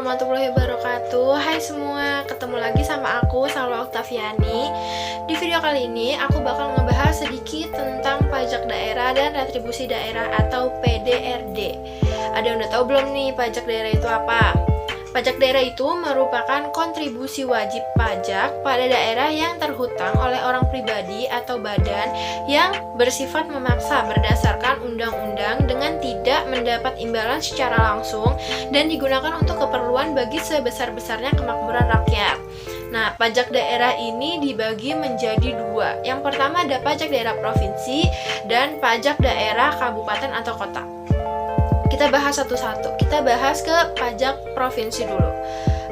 warahmatullahi wabarakatuh. Hai semua, ketemu lagi sama aku, Salwa Oktaviani. Di video kali ini aku bakal ngebahas sedikit tentang pajak daerah dan retribusi daerah atau PDRD. Ada yang udah tahu belum nih pajak daerah itu apa? Pajak daerah itu merupakan kontribusi wajib pajak pada daerah yang terhutang oleh orang pribadi atau badan yang bersifat memaksa berdasarkan undang-undang dengan tidak mendapat imbalan secara langsung dan digunakan untuk keperluan bagi sebesar-besarnya kemakmuran rakyat. Nah, pajak daerah ini dibagi menjadi dua. Yang pertama ada pajak daerah provinsi dan pajak daerah kabupaten atau kota. Kita bahas satu-satu. Kita bahas ke pajak provinsi dulu.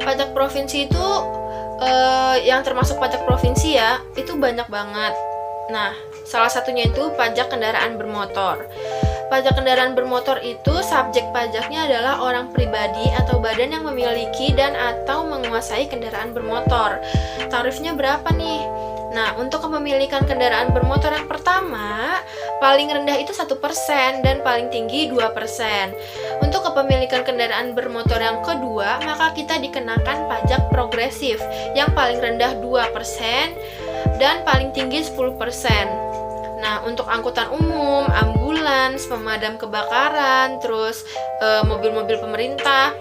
Pajak provinsi itu yang termasuk pajak provinsi ya, itu banyak banget. Nah, salah satunya itu pajak kendaraan bermotor. Pajak kendaraan bermotor itu subjek pajaknya adalah orang pribadi atau badan yang memiliki dan atau menguasai kendaraan bermotor. Tarifnya berapa nih? Nah, untuk kepemilikan kendaraan bermotor yang pertama, paling rendah itu 1% dan paling tinggi 2%. Untuk kepemilikan kendaraan bermotor yang kedua, maka kita dikenakan pajak progresif yang paling rendah 2% dan paling tinggi 10%. Nah, untuk angkutan umum, ambulans, pemadam kebakaran, terus mobil-mobil pemerintah,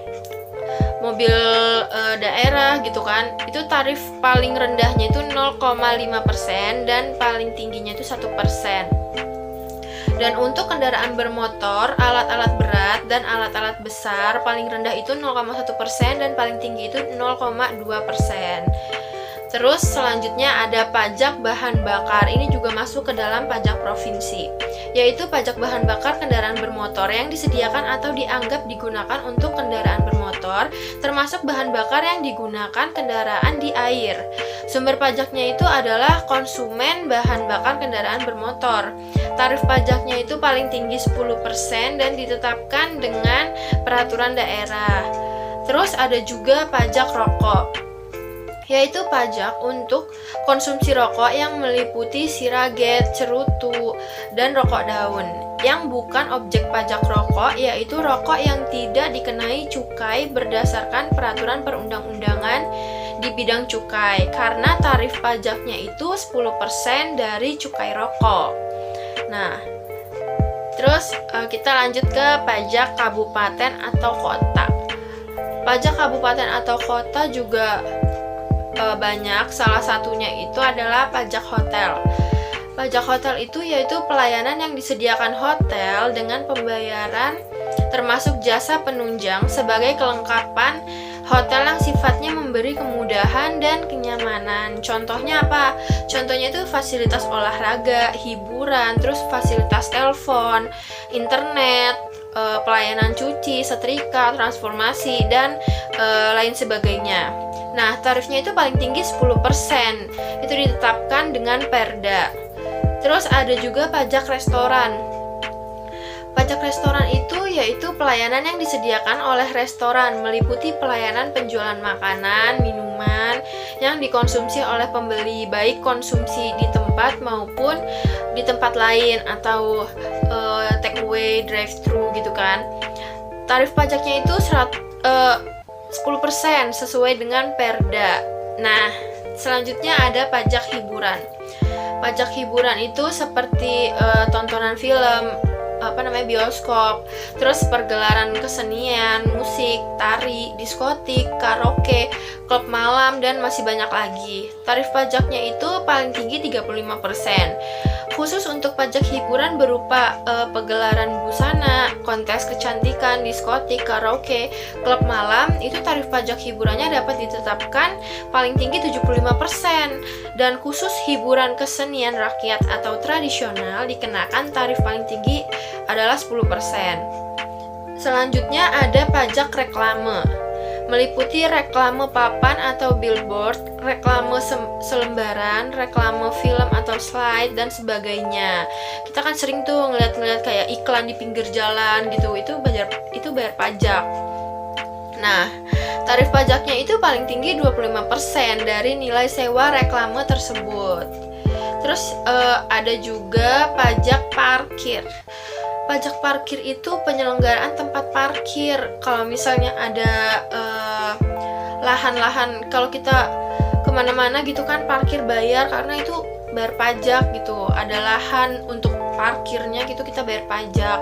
mobil daerah gitu kan, itu tarif paling rendahnya itu 0,5% dan paling tingginya itu 1%. Dan untuk kendaraan bermotor, alat-alat berat dan alat-alat besar paling rendah itu 0,1% dan paling tinggi itu 0,2%. Terus selanjutnya ada pajak bahan bakar. Ini juga masuk ke dalam pajak provinsi, yaitu pajak bahan bakar kendaraan bermotor yang disediakan atau dianggap digunakan untuk kendaraan bermotor, termasuk bahan bakar yang digunakan kendaraan di air. Sumber pajaknya itu adalah konsumen bahan bakar kendaraan bermotor. Tarif pajaknya itu paling tinggi 10% dan ditetapkan dengan peraturan daerah. Terus ada juga pajak rokok, yaitu pajak untuk konsumsi rokok yang meliputi siraget, cerutu, dan rokok daun. Yang bukan objek pajak rokok, yaitu rokok yang tidak dikenai cukai berdasarkan peraturan perundang-undangan di bidang cukai, karena tarif pajaknya itu 10% dari cukai rokok. Nah, terus kita lanjut ke pajak kabupaten atau kota. Pajak kabupaten atau kota juga banyak, salah satunya itu adalah pajak hotel. Pajak hotel itu yaitu pelayanan yang disediakan hotel dengan pembayaran termasuk jasa penunjang sebagai kelengkapan hotel yang sifatnya memberi kemudahan dan kenyamanan. Contohnya apa? Contohnya itu fasilitas olahraga, hiburan, terus fasilitas telepon, internet, pelayanan cuci, setrika, transformasi, dan lain sebagainya. Nah, tarifnya itu paling tinggi 10%. Itu ditetapkan dengan Perda. Terus ada juga pajak restoran. Pajak restoran itu yaitu pelayanan yang disediakan oleh restoran, meliputi pelayanan penjualan makanan, minuman yang dikonsumsi oleh pembeli, baik konsumsi di tempat maupun di tempat lain atau take away, drive thru gitu kan. Tarif pajaknya itu 10% sesuai dengan Perda. Nah, selanjutnya ada pajak hiburan. Pajak hiburan itu seperti tontonan film, bioskop, terus pergelaran kesenian, musik, tari, diskotik, karaoke, klub malam, dan masih banyak lagi. Tarif pajaknya itu paling tinggi 35%. Khusus untuk pajak hiburan berupa pegelaran busana, kontes kecantikan, diskotik, karaoke, klub malam, itu tarif pajak hiburannya dapat ditetapkan paling tinggi 75%. Dan khusus hiburan kesenian rakyat atau tradisional dikenakan tarif paling tinggi adalah 10%. Selanjutnya ada pajak reklame, meliputi reklame papan atau billboard, reklame selembaran, reklame film atau slide, dan sebagainya. Kita kan sering tuh ngeliat kayak iklan di pinggir jalan gitu, itu bayar pajak. Nah, tarif pajaknya itu paling tinggi 25% dari nilai sewa reklame tersebut. Terus ada juga pajak parkir. Pajak parkir itu penyelenggaraan tempat parkir. Kalau misalnya ada lahan-lahan, kalau kita kemana-mana gitu kan parkir bayar, karena itu bayar pajak gitu. Ada lahan untuk parkirnya gitu, kita bayar pajak.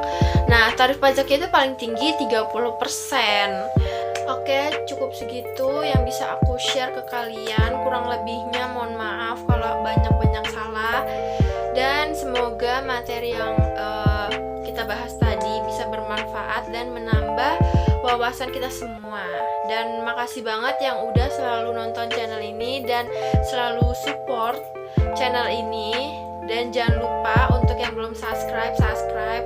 Nah, tarif pajaknya itu paling tinggi 30%. Oke, cukup segitu yang bisa aku share ke kalian. Kurang lebihnya mohon maaf kalau banyak-banyak salah. Dan semoga materi yang kita bahas tadi bisa bermanfaat dan menambah wawasan kita semua. Dan makasih banget yang udah selalu nonton channel ini dan selalu support channel ini. Dan jangan lupa untuk yang belum subscribe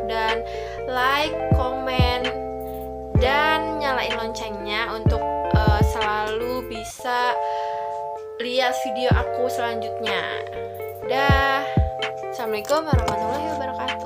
dan like, komen, dan nyalain loncengnya untuk selalu bisa lihat video aku selanjutnya. Dah. Assalamualaikum warahmatullahi wabarakatuh.